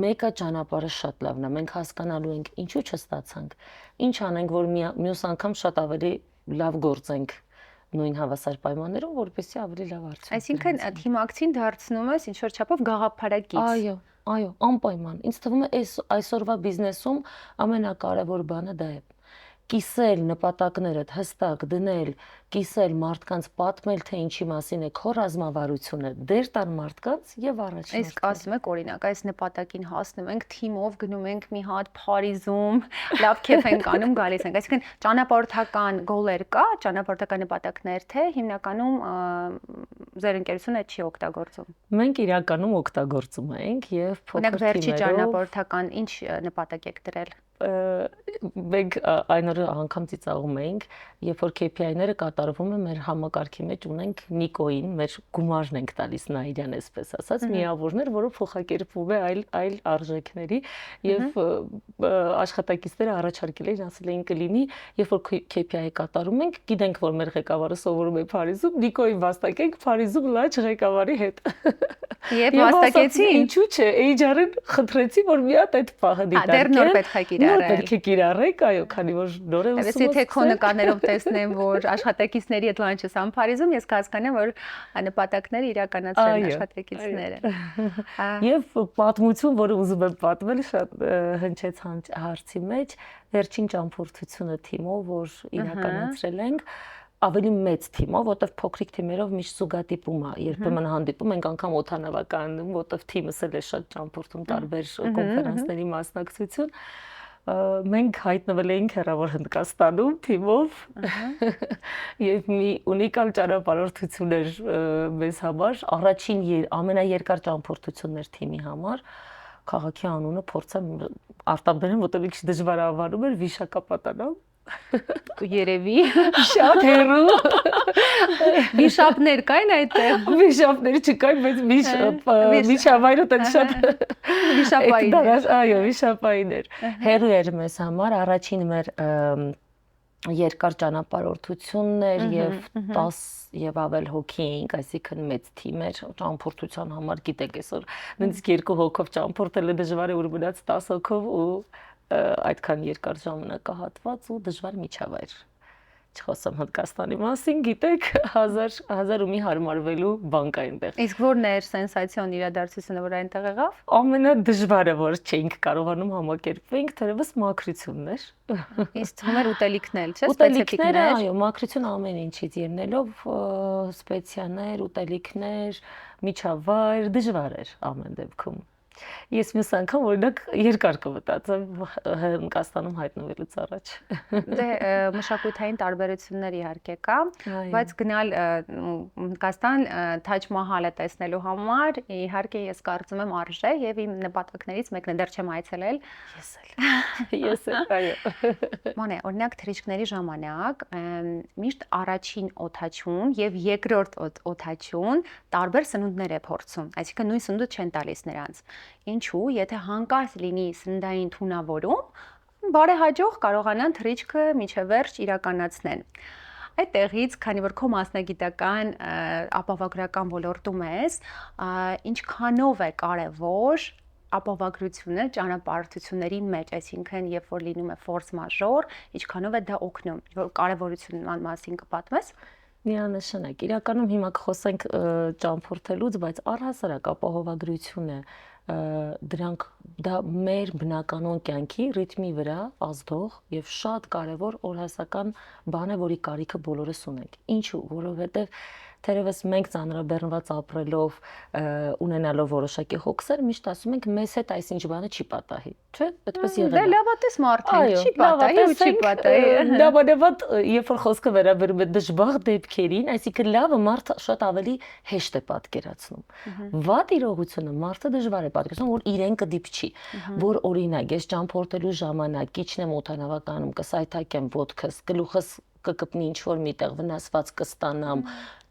մեկը ճանապարհը շատ լավն է, մենք հասկանալու ենք ինչու չստացանք, ինչ անենք, որ մյուս անգամ շատ ավելի լավ գործենք նույն հավասար պայմաններում, որպեսզի ավելի լավ արդյունք։ Այսինքն թիմակցին դարձնում ես ինչ որ չափով գաղափարակից։ Այո, անպայման։ Ինձ թվում է այսօրվա բիզնեսում ամենակարևոր բանը դա է։ Կիսել նպատակներդ հստակ դնել, կիսել մարդկանց պատմել թե ինչի մասին է քո ռազմավարությունը, դեր տան մարդկանց եւ առաջ։ Իսկ ասում եք օրինակ, այս նպատակին հասնում ենք թիմով գնում ենք մի հատ Փարիզում, լավ քեֆ ենք անում, գալիս ենք։ Այսինքն ճանապարհորդական գոլեր կա, ճանապարհորդական նպատակներ, թե հիմնականում ձեր ընկերությունը չի օգտագործում։ Մենք իրականում օգտագործում ենք եւ փոքր թիմերով։ Ունեք վերջի ճանապարհորդական ինչ նպատակ եք դրել։ Մենք այն օրը անգամ ծիծաղում էինք, երբ որ KPI-ները կատարվում են մեր համակարգի մեջ ունենք Նիկոին, մեր գումարն ենք տալիս Նաիրյան, այսպես ասած, միավորներ, որը փոխակերպվում է այլ արժեքների եւ աշխատակիցները առաջարկել էին, ասել էին կլինի, երբ որ KPI-ը կատարում ենք, գիտենք, որ մեր ղեկավարը սովորում է Փարիզում, Նիկոին վաստակենք Փարիզում լաջ ղեկավարի հետ։ Եվ վաստակեցի, ինչու՞ չէ, HR-ին խնդրեցի, որ մի հատ այդ պահը դիտարկեն։ Դեռ նոր պետք է կիրառել։ Նոր պետք է կիրառեք, այո, քանի որ նոր է ուսումնասիրել։ Ես եթե քո նկարներով տեսնեմ, որ աշխատակիցների հետ լանչ ես Փարիզում, ես կհասկանամ, որ նպատակները իրականացրել են աշխատակիցները։ Եվ պատմություն, որը ուզում եմ պատմել, շատ հնչեց հարցի մեջ, վերջին ճամփորդությունը թիմով, որ իրականացրել ենք, ավելի մեծ թիմով, որտեղ փոքրիկ թիմերով միշտ զուգադիպում է, երբեմն հանդիպում ենք անգամ օդանավականում, որտեղ թիմս էլ է շատ ճամփորդում տարբեր կոնֆերանսների մասնակցություն։ Մենք հայտնվել էինք հեռավոր Հնդկաստանում թիմով եւ մի ունիկալ ճանապարհորդություն էր մեզ համար, առաջին ամենաերկար ճամփորդությունն էր թիմի համար։ Քաղաքի անունը փորձեմ արտաբերեմ, որտեղ մի քիչ դժվար անվանում էր Վիշակապատանամ։ Երևի Շատ հեռու։ վիշապներ կային այդտեղ։ Վիշապներ չկային, բայց միջավայրը տենց շատ Վիշապային էր։ Այո, վիշապային էր։ Հեռու էր մեզ համար, առաջին մեր երկար ճանապարհորդությունն էր եւ 10 եւ ավել հոգի էինք, այսինքն մեծ թիմ էր ճամփորդության համար, գիտեք, այսօր նույնիսկ 2 հոգով ճամփորդելը դժվար է, որ մնաց 10 հոգով ու այդքան երկար ժամանակահատված ու դժվար միջավայր։ Չխոսեմ Հնդկաստանի մասին, գիտեք, 1000 ու մի հարմարվելու բան կա այնտեղ։ Իսկ որն էր սենսացիոն իրադարձությունը, որ այնտեղ եղավ։ Ամենադժվարը, որ չէինք կարողանում համակերպենք, թերևս մաքրությունն էր։ Իսկ թվում էր ուտելիքն էլ, չէ՞, Ուտելիքները, այո, մաքրություն ամեն ինչից ելնելով, սպեցիաներ, ուտելիքներ, միջավայր, դժվար էր ամեն դեպքում։ Ես մյուս անգամ օրինակ երկար կմտածեմ Հնդկաստանում հայտնվելուց առաջ։ Դե մշակութային տարբերություններ իհարկե կա, բայց գնալ Հնդկաստան Թաջ Մահալը տեսնելու համար իհարկե ես կարծում եմ արժե եւ իմ նպատակներից մեկն է, դեռ չեմ այցելել։ Ես էլ, այո։ Մանե, օրինակ թռիչքների ժամանակ միշտ առաջին օդաչուն եւ երկրորդ օդաչուն տարբեր սնունդներ է փորձում, այսինքն նույն սնունդը չեն տալիս նրանց։ Ինչու, եթե հանկարծ լինի սննդային թունավորում, բարեհաջող կարողանան թռիչքը մինչև վերջ իրականացնեն։ Այդտեղից, քանի որ քո մասնագիտական ապահովագրական ոլորտում ես, ինչքանով է կարևոր ապահովագրությունը ճանապարհորդությունների մեջ, այսինքն երբ որ լինում է ֆորս մաժոր, ինչքանով է դա օգնում, որ կարևորությունն մասին կպատմես։ Միանշանակ, իրականում հիմա կխոսենք ճամփորդելուց, բայց առհասարակ ապահովագրությունը դրանք դա մեր բնականon կյանքի ռիթմի վրա ազդող եւ շատ կարեւոր օրհասական բան է, որի կարիքը բոլորս ունենք։ Ինչու՞, որովհետեւ թերևս մենք ծանրաբեռնված ապրելով ունենալով որոշակի հոգսեր միշտ ասում ենք մեզ հետ այսինչ բանը չի պատահի, չէ՞, այդպես եղել է։ Դե լավատես մարդ ենք, չի պատահի ու չի պատահի։ Լավանավատ, երբ որ խոսքը վերաբերում է դժբախտ դեպքերին, այսինքն լավը մարդը շատ ավելի հեշտ է պատկերացնում։ Վատ իրողությունը մարդը դժվար է պատկերացնում, որ իրեն կդիպչի, որ օրինակ ես ճամփորդելու ժամանակ իջնեմ օդանավականում, կսայթակեմ ոտքս, գլուխս կկպնի ինչ-որ միտեղ, վնասված կստանամ։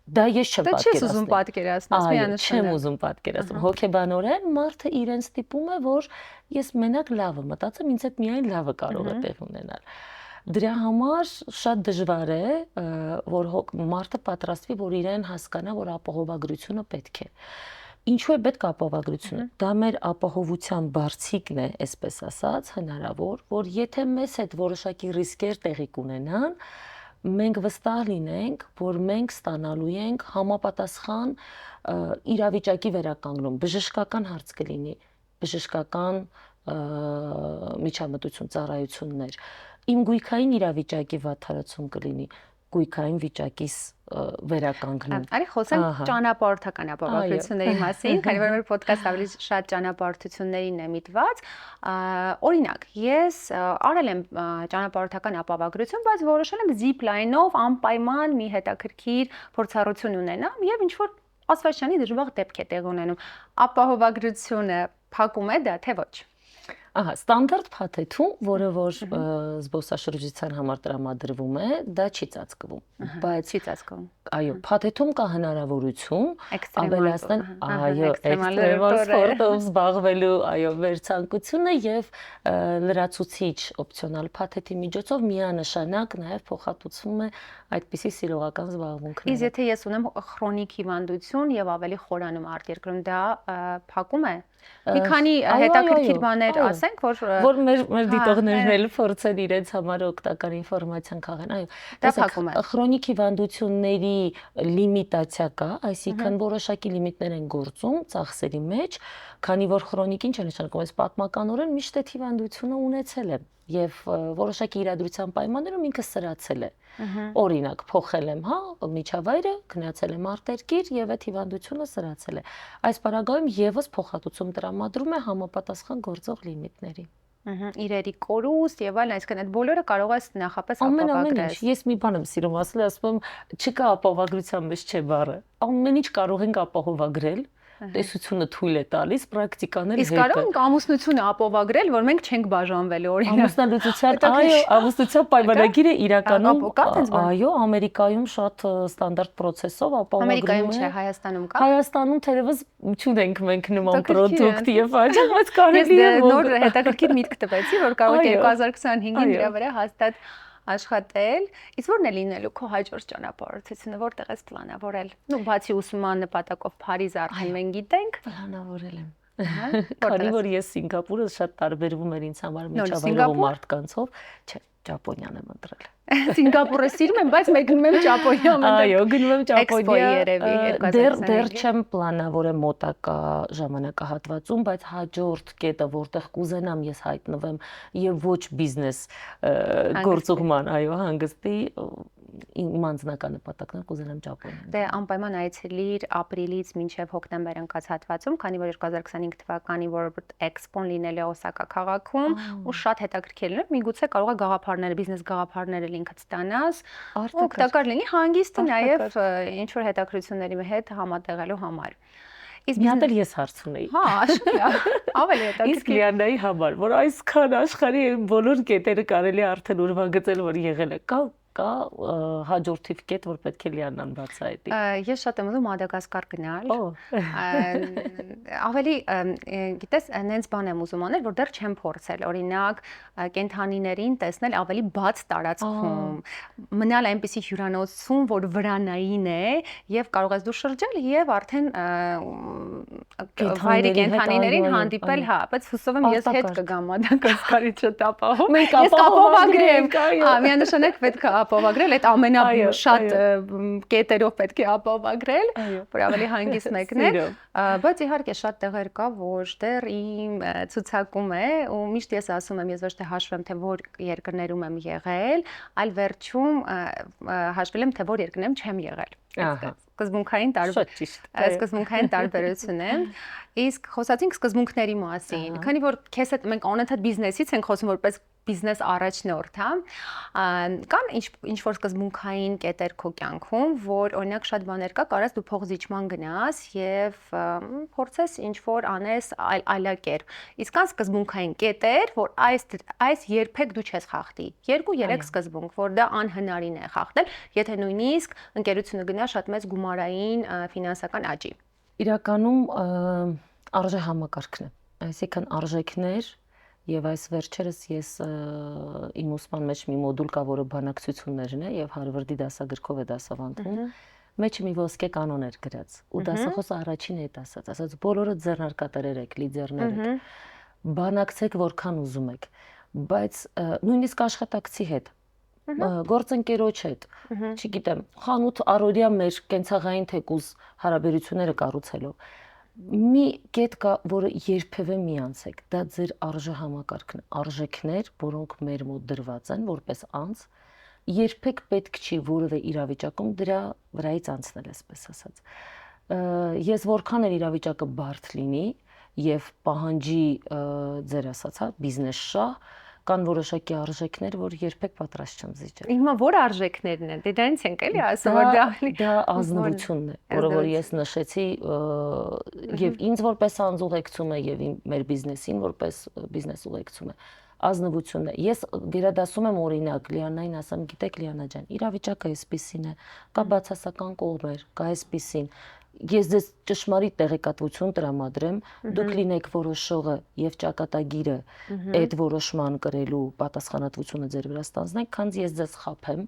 Դա ես չեմ պատկերացնում։ Դա չես ուզում պատկերացնել, միանշանակ։ Չեմ ուզում պատկերացնել։ Հոգեբանորեն մարդը իրեն ստիպում է, որ ես մենակ լավը մտածեմ, ինձ հետ միայն լավը կարող է տեղ ունենալ։ Դրա համար շատ դժվար է, որ մարդը պատրաստվի, որ իրեն հասկանա, որ ապահովագրությունը պետք է։ Ինչու է պետք ապահովագրությունը։ Դա մեր ապահովության բարձիկն է, այսպես ասած, հնարավոր, որ եթե մեզ հետ որոշակի ռիսկեր տեղի կունենան, մենք վստահ լինենք, որ մենք ստանալու ենք համապատասխան իրավիճակի վերականգնում, բժշկական հարց կլինի, բժշկական միջամտություն, ծառայություններ, իմ գույքային իրավիճակի վատթարացում կլինի, գույքային վիճակիս վերականգնում։ Արի խոսենք ճանապարհորդական ապահովագրությունների մասին, քանի որ մեր ոդկասթը ավելի շատ ճանապարհորդություններին է միտված։ Օրինակ, ես արել եմ ճանապարհորդական ապահովագրություն, բայց որոշել եմ zip-line-ով անպայման մի հետաքրքիր փորձառություն ունենամ եւ ինչ որ ասվաշյանի դժվար դեպք է տեղ ունենում։ Ապահովագրությունը փակում է դա, թե ոչ։ Ահա, ստանդարտ փաթեթում, որը որ զբոսաշրջության համար տրամադրվում է, դա չի ծածկվում, բայց չի ծածկվում։ Այո, փաթեթում կա հնարավորություն ավելացնել, այո, էքստրեմալ սպորտով զբաղվելու, այո, մեր ցանկությունը եւ լրացուցիչ օպցիոնալ փաթեթի միջոցով միանշանակ նաեւ փոխհատուցվում է այդպիսի սիրողական զբաղմունքները։ Իսկ եթե ես ունեմ քրոնիկ հիվանդություն եւ ավելի խորանում արտերկրում, դա փակում է։ Մի քանի հետաքրքիր բաներ ասենք, որ մեր դիտողներն էլ փորձեն իրենց համար օգտակար ինֆորմացիան քաղեն։ Այո, դա փակում է։ Քրոնիկ հիվանդությունների լիմիտացիա կա, այսինքն որոշակի լիմիտներ են գործում ծախսերի մեջ, քանի որ քրոնիկ ինչ է նշանակում, այս պատմականորեն միշտ այդ հիվանդությունը ունեցել եմ եւ որոշակի իրադրության պայմաններում ինքը սրացել է։ Օրինակ, փոխել եմ, միջավայրը, գնացել եմ արտերկիր եւ այդ հիվանդությունը սրացել է։ Այս պարագայում եւս փոխհատուցում տրամադրում է համապատասխան գործող լիմիտների։ Իրերի կորուստ եւ այլն, այսինքն այդ բոլորը կարող է նախապես ապահովագրել։ Ես մի բան եմ սիրում ասել, ասում եմ, չկա ապահովագրության մեջ չէ բառը։ Ամեն ինչ կարող ենք ապահովագրել, տեսությունը թույլ է տալիս պրակտիկանել Իսկ կարող ենք ամուսնությունը ապովագրել, որ մենք չենք բաժանվել օրինակ։ Ամուսնալուծության, այո, ամուսնության պայմանագիրը իրականում, կա տենց բան։ այո, Ամերիկայում շատ ստանդարտ process-ով ապահովագրում Ամերիկայում չէ, Հայաստանում կա։ Հայաստանում թերևս չունենք մենք նման product եւ այլն, բայց կարելի է նոր հետաքրքիր միտք տվեցի, որ կարող եք 2025-ին դրա վրա հաստատ աշխատել, իսկ ո՞րն է լինելու քո հաջորդ ճանապարհորդությունը, որտեղ ես պլանավորել։ Ну, բացի ուսման նպատակով Փարիզ արդեն մենք գիտենք, պլանավորել եմ։ Քանի որ ես Սինգապուրը շատ տարբերվում էր ինձ համար միջավայրով Սինգապուր։ մարդկանցով, չէ, Ճապոնիան եմ ընտրել։ Սինգապուրը սիրում եմ, բայց մեկ գնում եմ Ճապոնիա մտել։ Այո, գնում եմ Ճապոնիա։ երևի Դեռ չեմ պլանավորել մոտակա ժամանակահատվածում, բայց հաջորդ կետը, որտեղ կուզենամ ես հայտնվեմ եւ ոչ բիզնես գործուղման, այո, հանգստի իմ անձնական նպատակն է կուզենամ Ճապոնիա։ Դե անպայման այցելիր ապրիլից մինչև հոկտեմբեր ընկած հատվածում, քանի որ 2025 թվականի World Expo-ն լինել է Օսակա քաղաքում ու շատ հետաքրքիր է, միգուցե կարող է գաղափարները, բիզնես գաղափարները ինքդ ստանաս, օգտակար լինի հանգիստը նաև ինչ որ հետաքրքրությունների հետ համատեղելու համար։ Իսկ մի հատ էլ ես հարց ունեի։ Հա, աշկիա, ավելի հետաքրքիր։ Իսկ Լիանայի համար, որ այսքան աշխարհի բոլոր կետերը կարելի է արդեն ուրվագծել, որ եղել է, կա հաջորդիվ կետ, որ պետք է Լիանան բացահայտի։ Ես շատ եմ ուզում Մադագասկար գնալ։ Ավելի, գիտես, նենց բան եմ ուզում անել, որ դեռ չեմ փորձել, օրինակ, կենդանիներին տեսնել ավելի բաց տարածքում, մնալ այնպիսի հյուրանոցում, որ վրանային է եւ կարող ես դու շրջել եւ արդեն վայրի կենդանիներին հանդիպել, հա, բայց հուսով եմ ես հետ կգամ Մադագասկարի չտապահով։ Ես կապովագրեմ։ Միանշանակ պետք է ապովագրել, այդ ամենաշատ կետերով պետք է ապովագրել, որ ավելի հանգիստ մեկներ, բայց իհարկե շատ տեղեր կա, որ դեռ իմ ցուցակում է ու միշտ ես ասում եմ, ես ոչ թե հաշվեմ, թե որ երկրներում եմ եղել, այլ վերջում հաշվել եմ, թե որ երկրներում չեմ եղել։ Սկզբունքային տարբերություն է։ Իսկ խոսացինք սկզբունքների մասին, քանի որ քեզ հետ մենք անընդհատ բիզնեսից ենք խոսում որպես բիզնես առաջնորդ, հա, կան ինչ որ սկզբունքային կետեր քո կյանքում, որ օրինակ շատ բաներ կա, կարաս դու փողզիջման գնաս եւ փորձես ինչ որ անես այլակերպ։ Իսկ կան սկզբունքային կետեր, որ այս երբեք դու չես խախտի։ 2-3 սկզբունք, որ դա անհնարին է խախտել, եթե նույնիսկ ընկերությունը գնա շատ մեծ գումարային ֆինանսական աճի։ Իրականում արժեհամակարգն է, այսինքն արժեքներ եւ այս վերջերս ես իմ ուսման մեջ մի մոդուլ կա, որը բանակցություններն է եւ Հարվարդի դասագրքով է դասավանդվում, մեջը մի ոսկե կանոն էր գրած ու դասախոսը առաջին է ասած բոլորը ձեռնարկատերեր եք, լիդերներ եք, բանակցեք որքան ուզում եք, բայց նույնիսկ աշխատակցի հետ գործընկերոջ հետ, չգիտեմ, խանութ առօրյա մեր կենցաղային թեկուզ հարաբերությունները կառուցելով մի կետ կա, որը երբևէ մի անցեք, դա ձեր արժեհամակարգն է, արժեքներ, որոնք մեր մոտ դրված են որպես անձ, երբեք պետք չի որևէ իրավիճակում դրա վրայից անցնել, այսպես ասած։ Ես որքան էլ իրավիճակը բարդ լինի եւ պահանջի ձեր ասած, հա, բիզնես շահ, կան որոշակի արժեքներ, որ երբեք պատրաստ չեմ զիջել։ Հիմա որ արժեքներն են, դե դրանից ենք էլի ասում, որ դա ազնվությունն է, որը որ ես նշեցի եւ ինձ որպես անձ ուղեկցում է եւ մեր բիզնեսին որպես բիզնես ուղեկցում է։ Ազնվությունն է։ Ես գերադասում եմ օրինակ Լիանային ասեմ, գիտեք Լիանա ջան, իրավիճակը այսպեսին է, կա բացասական կողմեր, կա այսպեսին։ Ես ձեզ ճշմարիտ տեղեկատվություն տրամադրեմ, դուք լինեք որոշողը եւ ճակատագիրը այդ որոշման կրելու պատասխանատվությունը ձեր վրա ստանձնեք, քանզի ես ձեզ խափեմ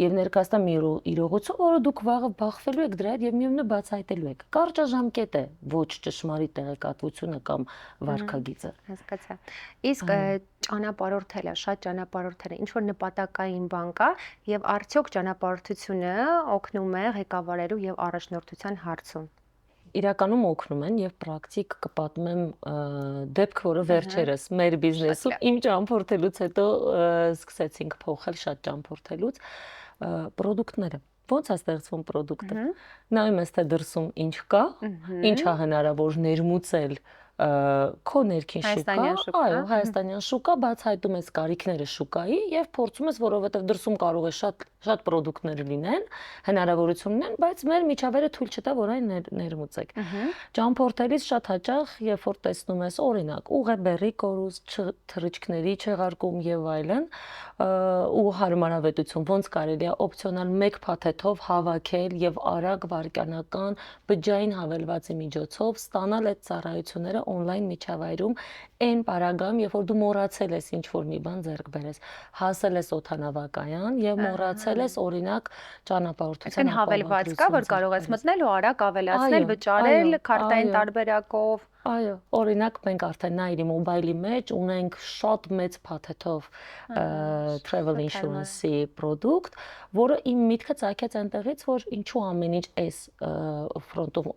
եւ ներկայացնեմ իրողություն, որը դուք վաղը բախվելու եք դրա հետ եւ միևնույն բացահայտելու եք։ Կարճաժամկետ է, ոչ ճշմարիտ տեղեկատվությունը կամ վարքագիծը։ Հասկացա։ Իսկ ճանապարհորդելը, շատ ճանապարհորդելը, ինչ որ նպատակային բան կա եւ արդյոք ճանապարհորդությունը օգնում է ղեկավարելու եւ առաջնորդության հարցում։ Իրականում օգնում են եւ պրակտիկ կպատմեմ դեպք, որը վերջերս մեր բիզնեսում իմ ճամփորդելուց հետո սկսեցինք փոխել շատ ճամփորդելուց պրոդուկտները։ Ոնց է ստեղծվում պրոդուկտը։ Նայում ես թե դրսում ինչ կա, ինչ է հնարավոր ներմուծել քո ներքին շուկա, Հայաստանյան շուկա, այո, հայաստանյան շուկա, բացահայտում ես կարիքները շուկայի եւ փորձում ես, որովհետեւ դրսում կարող է շատ պրոդուկտներ լինեն, հնարավորություն ունեն, բայց մեր միջավայրը թույլ չտա, որ այն ներմուծեք։ Ճամփորդելիս շատ հաճախ, երբ որ տեսնում ես, օրինակ, ուղեբեռի կորուս, թռիչքների չեղարկում եւ այլն, ու հարմարավետություն, ոնց կարելի է օպցիոնալ մեկ փաթեթով հավաքել եւ արագ վարկանական բջջային հավելվածի միջոցով ստանալ այդ ծառայությունները on-line միջավայրում այն պարագայում, երբ որ դու մոռացել ես ինչ-որ մի բան ձեռք բերես, հասել ես օդանավակայան եւ մոռացել ես օրինակ ճանապարհորդության հավելված կա, որ կարող ես մտնել ու արագ ավելացնել, վճարել քարտային տարբերակով։ Այո, օրինակ մենք արդեն նա իր մոբայլի մեջ ունենք շատ մեծ փաթեթով travel insurance-ի product, որը իմ միտքը ցակեց այնտեղից, որ ինչու ամեն ինչ էս ֆրոնտում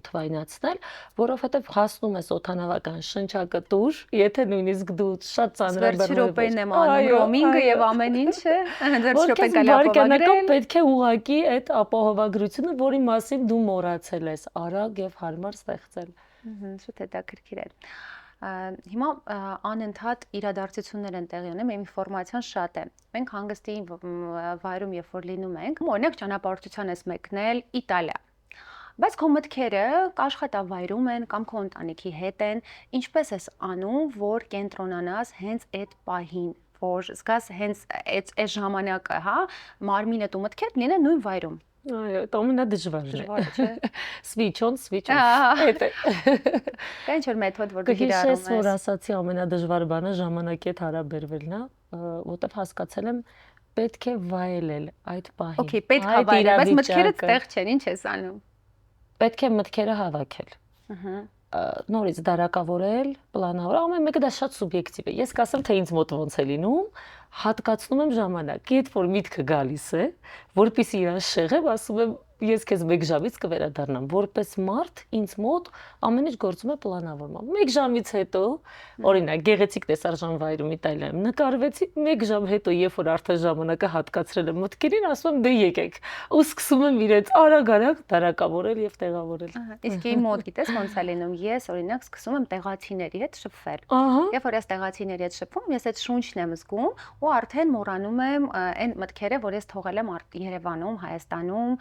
թվայնացնել, որովհետև հասնում ես օդանավական շնչակտուր, եթե նույնիսկ դու շատ ծանրաբեռնվել ես։ Րոպեին եմ անում ռոմինգը եւ ամեն ինչը, դեռ րոպեն գալի ապահովագրել։ Պետք է ուղղակի այդ ապահովագրությունը, որի մասին դու մոռացել ես, արագ եւ հարմար ստեղծել։ Շուտ հետաքրքիր է։ Հիմա անընդհատ իրադարձություններ են տեղի ունենում, ինֆորմացիան շատ է։ Մենք հանգստի վայրում երբ որ լինում ենք, օրինակ ճանապարհորդության ես մեկնել Իտալիա։ Բայց քո մտքերը աշխատավայրում են կամ քո ընտանիքի հետ են, ինչպես ես անում, որ կենտրոնանաս հենց այդ պահին, որ զգաս հենց այդ ժամանակը, հա, մարմինդ ու մտքերդ լինեն նույն վայրում։ Այո, դա ամենադժվարն է։ Դժվար չէ։ Switch on, switch off։ Այդ է։ Կա ինչ-որ մեթոդ, որ դու կիրառում ես։ Գիշես որ ասացի ամենադժվար բանը ժամանակի հետ հարաբերվելն է, որտեվ հասկացել եմ պետք է վայելել այդ պահին։ Okay, պետք է վայելել, բայց մտքերը տեղ չեն, ինչ ես անում։ Պետք է մտքերը հավաքել։ Նորից դարակավորել, պլանավորել, ամեն մեկը դա շատ սուբյեկտիվ է։ Ես կասեմ, թե ինձ մոտ ոնց է լինում, հատկացնում եմ ժամանակ։ Երբ որ միտքը գալիս է, որպեսզի իրան շեղեմ, ասում եմ, ես քեզ 1 ժամից կվերադառնամ, որպես մարդ ինձ մոտ ամեն ինչ գործում է պլանավորմամբ։ 1 ժամից հետո, օրինակ, գեղեցիկ տեսարժան վայրում Իտալիայում նկարվեցի, 1 ժամ հետո, երբ որ արդեն ժամանակը հատկացրել եմ մտքերին, ասում եմ, դե եկեք։ Ու սկսում եմ իրենց արագ-արագ դարակավորել եւ տեղավորել։ Իսկ իմ մոտ գիտես ոնց է լինում, ես օրինակ սկսում եմ տեղացիների հետ շփվել։ Երբ որ ես տեղացիների հետ շփվում, ես այդ շունչն եմ զգում ու արդեն մոռանում եմ այն մտքերը, որ ես թողել եմ Երևանում, Հայաստանում,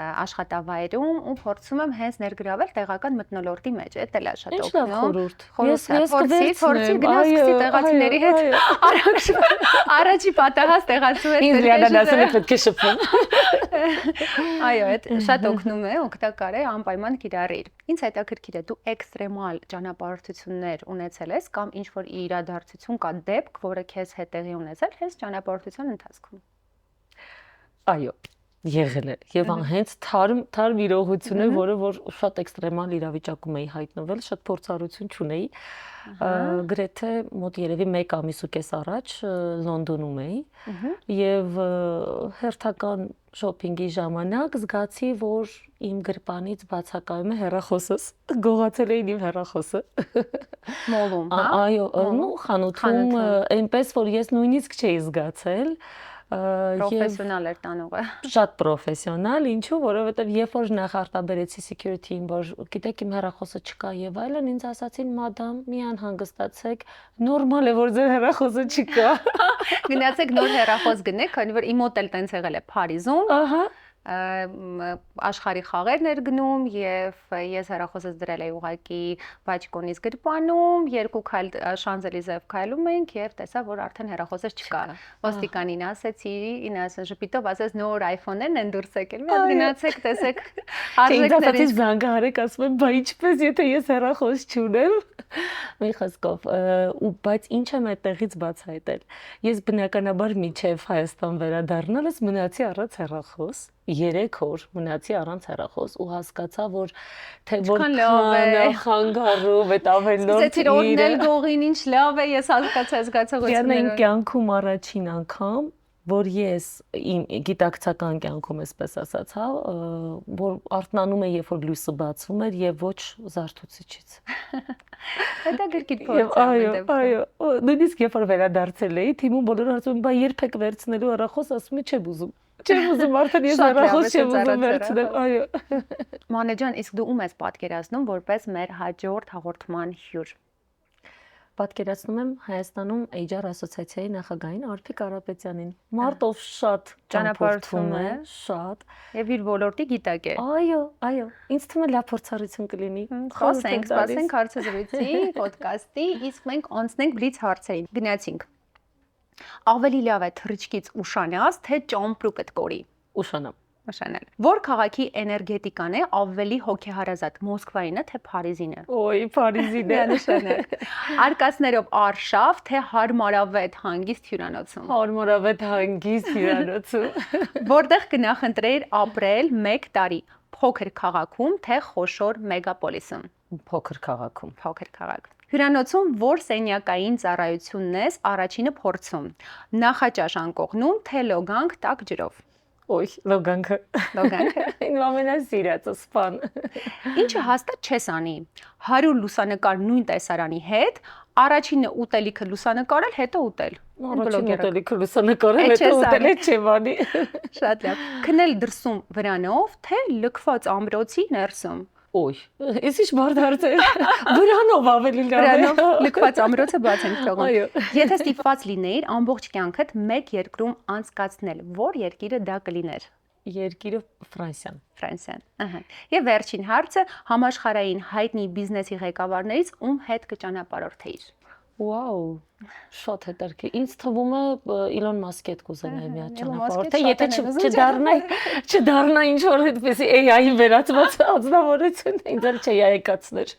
աշխատավայրում ու փորձում եմ հենց ներգրավել տեղական մթնոլորտի մեջ։ Էդ էլ է շատ օգնում։ Խորհուրդ գնաս տեղացիների հետ առաջի պատահած տեղացու հետ։ Ինձ լիանալասել է պետք է շփվում։ Այո, այդ շատ օգնում է, օգտակար է, անպայման կիրառիր։ Ինձ հետաքրքիր է, դու էքստրեմալ ճանապարհորդություններ ունեցել ես կամ ինչ որ իրադարձություն կա դեպք, որը քեզ հետ տեղի ունեցել հենց ճանապարհորդության ընթացքում։ Այո, եղել է եւ հենց թարմ իրողություն է, որը որ շատ էքստրեմալ իրավիճակում էի հայտնվել, շատ փորձառություն չունեի։ Գրեթե մոտ երևի 1 ամիս ու կես առաջ Լոնդոնում էի եւ հերթական շոփինգի ժամանակ զգացի, որ իմ գրպանից բացակայում է հեռախոսս, գողացել էին իմ հեռախոսը։ Մոլում, հա։ Այո, ու խանութում այնպես որ ես նույնիսկ չէի զգացել։ Պրոֆեսիոնալ էր տանողը։ Շատ պրոֆեսիոնալ, ինչու, որովհետև երբ որ նախարտաբերեցի security-ին, որ գիտեք իմ հեռախոսը չկա եւ այլն, ինձ ասացին, մադամ, մի անհանգստացեք, նորմալ է որ ձեր հեռախոսը չկա։ Գնացեք նոր հեռախոս գնեք, քանի որ իմ մոտ էլ տենց եղել է Փարիզում։ Ահա աշխարհի խաղերն էր գնում եւ ես հեռախոսս դրել էի ուղակի բաճկոնից գրպանում, 2 քայլ Շանզելիզեով քայլում էինք եւ տեսա, որ արդեն հեռախոսս չկա։ Ոստիկանին ասեցի, ինասն ժպիտով ասեց նոր iPhone-ներն են դուրս եկել։ Մի հատ գնացեք, տեսեք արժեքներից զանգահարեք, ասում եմ, բա ինչպես եթե ես հեռախոս չունեմ։ Մի խոսքով, ու բայց ինչ եմ այդտեղից բացահայտել։ Ես բնականաբար միջև Հայաստան վերադառնալս մնացի առանց հեռախոս։ 3 օր մնացի առանց հեռախոս ու հասկացա, որ թե որքան խանգարում այդ ավելորդ իրել գողին ինչ լավ է, ես հասկացա զգացողությունները։ Իմ կյանքում առաջին անգամ, որ ես իմ գիտակցական կյանքում այսպես ասած, հա, որ արթնանում է, երբ որ լույսը բացվում էր եւ ոչ զարթուցիչից։ Դա գրքիդ փորձ է։ Այո, նույնիսկ երբ որ վերադարձել էի, թիմում բոլորը հարցում են, բա երբ եք վերցնելու հեռախոս, ասում եմ, չեմ ուզում։ Չեմ ուզում արդեն ես Շատ լավ է, առախոս չեմ սենց ուզում առած վերցնել, այո։ Մանե ջան, իսկ դու ում ես պատկերացնում որպես մեր հաջորդ հաղորդման հյուր։ Պատկերացնում եմ Հայաստանում HR ասոցիացիայի նախագահին Արփիկ Կարապետյանին։ Մարտով շատ Ճանապարհորդում ճանապարհորդում է, է։ շատ։ Եվ իր ոլորտի գիտակ է։ Այո, այո, ինձ թվում է լավ փորձառություն կլինի։ Սպասենք հարցազրույցի, ոդկասթի, իսկ մենք անցնենք բլից հարցերին։ Գնացինք։ Ավելի լավ է թռիչքից ուշանաս, թե ճամպրուկդ կորի։ Ուշանամ։ Ուշանել։ Որ քաղաքի էներգետիկան է ավելի հոգեհարազատ, Մոսկվայինը թե Փարիզինը։ Ոյ, Փարիզին է։ Նշանակ։ Արկածներով արշավ, թե հարմարավետ հանգիստ հյուրանոցում։ Հարմարավետ հանգիստ հյուրանոցում։ Որտեղ կնախընտրեիր ապրել 1 տարի, փոքր քաղաքում, թե խոշոր մեգապոլիսում։ Փոքր քաղաքում։ Փոքր քաղաք։ Հյուրանոցում որ սենյակային ծառայությունն ես առաջինը փորձում։ Նախաճաշ անկողնում, թե լոգանք տաք ջրով։ Ոյ, լոգանքը։ Լոգանքը։ Իմ ամենասիրածը սպան։ Ինչը հաստատ չես անի։ 100 լուսանկար նույն տեսարանի հետ, առաջինը ուտելիքը լուսանկարել, հետո ուտել։ Առաջին ուտելիքը լուսանկարել, հետո ուտել է չեմանի։ Շատ լավ։ Քնել դրսում վրանով, թե լքված ամրոցի ներսում։ Ոյ, ես ինչ բարդ հարց է։ Վրանով ավելի լավ է։ Վրանով լքված ամրոցը բաց ենք թողում։ Այո։ Եթե ստիպված լինեիր ամբողջ կյանքդ մեկ երկրում անցկացնել, որ երկիրը դա կլիներ։ Երկիրը Ֆրանսիան։ Ֆրանսիան։ Ահա։ Եվ վերջին հարցը համաշխարհային հայտնի բիզնեսի ղեկավարներից ում հետ կճանապարհորդեիր։ Վաու, շատ հետաքրքիր։ Ինձ թվում է Իլոն Մասկի հետ կուզենայի մի հատ ճանապարհորդել, Իլոն եթե Մասկի չդառնա ինչ որ այդպեսի AI-ի վերածված անձնավորություն, ինձ էլ չայեկացներ։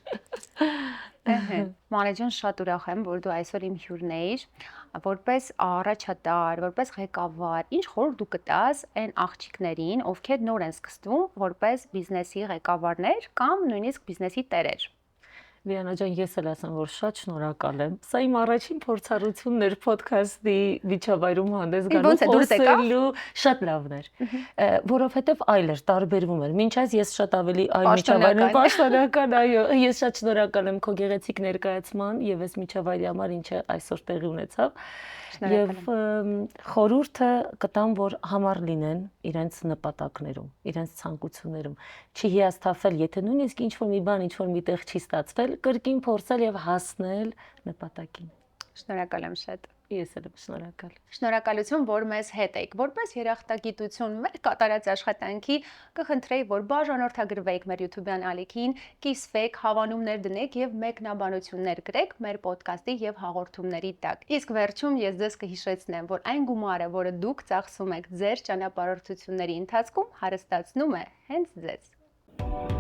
Ահա։ Մանե ջան, շատ ուրախ եմ, որ դու այսօր իմ հյուրն էիր, որպես առաջատար, որպես ղեկավար, ինչ խորհուրդ դու կտաս այն աղջիկներին, ովքեր նոր են սկսվում որպես բիզնեսի ղեկավարներ կամ նույնիսկ բիզնեսի տերեր։ Լիանա ջան, ես էլ ասեմ, որ շատ շնորհակալ եմ։ Սա իմ առաջին փորձառությունն էր ոդքասթի միջավայրում հանդես գալու, խոսելու, շատ լավն էր։ Որովհետև այլ էր, տարբերվում էր։ Մինչ այս ես շատ ավելի այլ միջավայրում պաշտոնական, այո, ես շատ շնորհակալ եմ քո գեղեցիկ ներկայացման եւ այս միջավայրի համար, ինչը այսօր տեղի ունեցավ։ Եվ խորհուրդը կտամ, որ համառ լինեն իրենց նպատակներում, իրենց ցանկություններում, չհիասթափվել, եթե նույնիսկ ինչ-որ մի բան, ինչ-որ միտեղ չի ստացվել, կրկին փորձել եւ հասնել նպատակին։ Շնորհակալ եմ շատ։ Ես էլ եմ շնորհակալ։ Շնորհակալություն, որ մեզ հետ եք։ Որպես երախտագիտություն մեր կատարած աշխատանքի կխնդրեի, որ բաժանորդագրվեք մեր YouTube-յան ալիքին, կիսվեք, հավանումներ դնեք եւ մեկնաբանություններ գրեք մեր ոդկասթի եւ հաղորդումների տակ։ Իսկ վերջում ես ձեզ կհիշեցնեմ, որ այն գումարը, որը դուք ծախսում եք ձեր ճանապարհորդությունների ընթացքում, հարստացնում է հենց ձեզ։